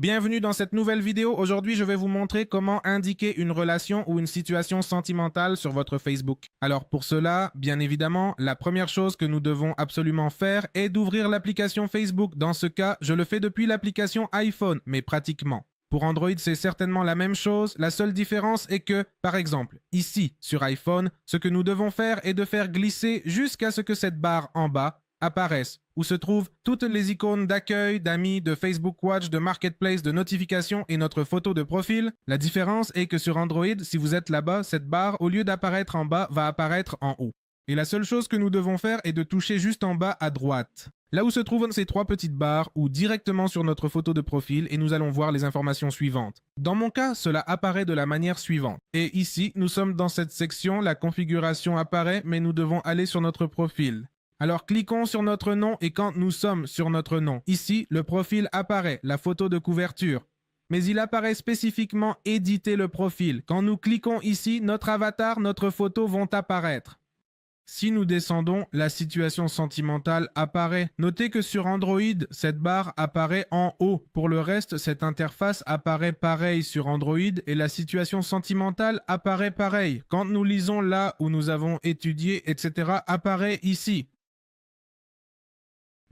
Bienvenue dans cette nouvelle vidéo. Aujourd'hui, je vais vous montrer comment indiquer une relation ou une situation sentimentale sur votre Facebook. Alors pour cela, bien évidemment, la première chose que nous devons absolument faire est d'ouvrir l'application Facebook. Dans ce cas, je le fais depuis l'application iPhone, mais pratiquement. Pour Android, c'est certainement la même chose. La seule différence est que, par exemple, ici, sur iPhone, ce que nous devons faire est de faire glisser jusqu'à ce que cette barre en bas apparaissent, où se trouvent toutes les icônes d'accueil, d'amis, de Facebook Watch, de Marketplace, de notifications et notre photo de profil. La différence est que sur Android, si vous êtes là-bas, cette barre, au lieu d'apparaître en bas, va apparaître en haut. Et la seule chose que nous devons faire est de toucher juste en bas à droite, là où se trouvent ces trois petites barres, ou directement sur notre photo de profil, et nous allons voir les informations suivantes. Dans mon cas, cela apparaît de la manière suivante. Et ici, nous sommes dans cette section, la configuration apparaît, mais nous devons aller sur notre profil. Alors cliquons sur notre nom et quand nous sommes sur notre nom, ici, le profil apparaît, la photo de couverture. Mais il apparaît spécifiquement « Éditer le profil ». Quand nous cliquons ici, notre avatar, notre photo vont apparaître. Si nous descendons, la situation sentimentale apparaît. Notez que sur Android, cette barre apparaît en haut. Pour le reste, cette interface apparaît pareil sur Android et la situation sentimentale apparaît pareil. Quand nous lisons là où nous avons étudié, etc., apparaît ici.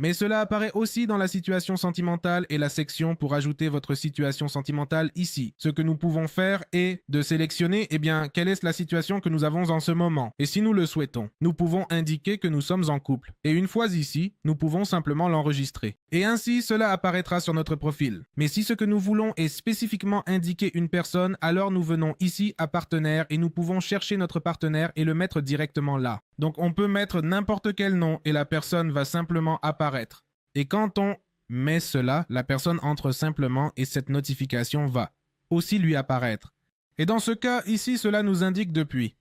Mais cela apparaît aussi dans la situation sentimentale et la section pour ajouter votre situation sentimentale ici. Ce que nous pouvons faire est de sélectionner, quelle est la situation que nous avons en ce moment. Et si nous le souhaitons, nous pouvons indiquer que nous sommes en couple. Et une fois ici, nous pouvons simplement l'enregistrer. Et ainsi, cela apparaîtra sur notre profil. Mais si ce que nous voulons est spécifiquement indiquer une personne, alors nous venons ici à partenaire et nous pouvons chercher notre partenaire et le mettre directement là. Donc on peut mettre n'importe quel nom et la personne va simplement apparaître. Et quand on met cela, la personne entre simplement et cette notification va aussi lui apparaître. Et dans ce cas, ici, cela nous indique depuis.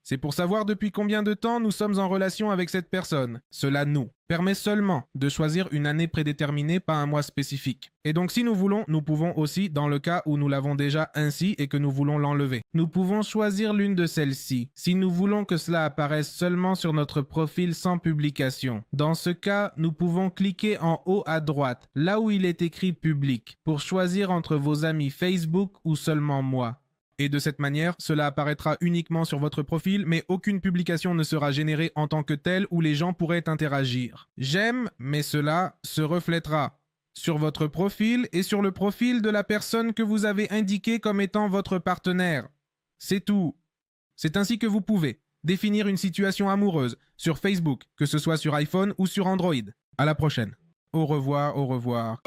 C'est pour savoir depuis combien de temps nous sommes en relation avec cette personne. Cela nous permet seulement de choisir une année prédéterminée, pas un mois spécifique. Et donc si nous voulons, nous pouvons aussi, dans le cas où nous l'avons déjà ainsi et que nous voulons l'enlever, nous pouvons choisir l'une de celles-ci. Si nous voulons que cela apparaisse seulement sur notre profil sans publication, dans ce cas, nous pouvons cliquer en haut à droite, là où il est écrit public, pour choisir entre vos amis Facebook ou seulement moi. Et de cette manière, cela apparaîtra uniquement sur votre profil, mais aucune publication ne sera générée en tant que telle où les gens pourraient interagir. J'aime, mais cela se reflètera sur votre profil et sur le profil de la personne que vous avez indiqué comme étant votre partenaire. C'est tout. C'est ainsi que vous pouvez définir une situation amoureuse sur Facebook, que ce soit sur iPhone ou sur Android. À la prochaine. Au revoir, au revoir.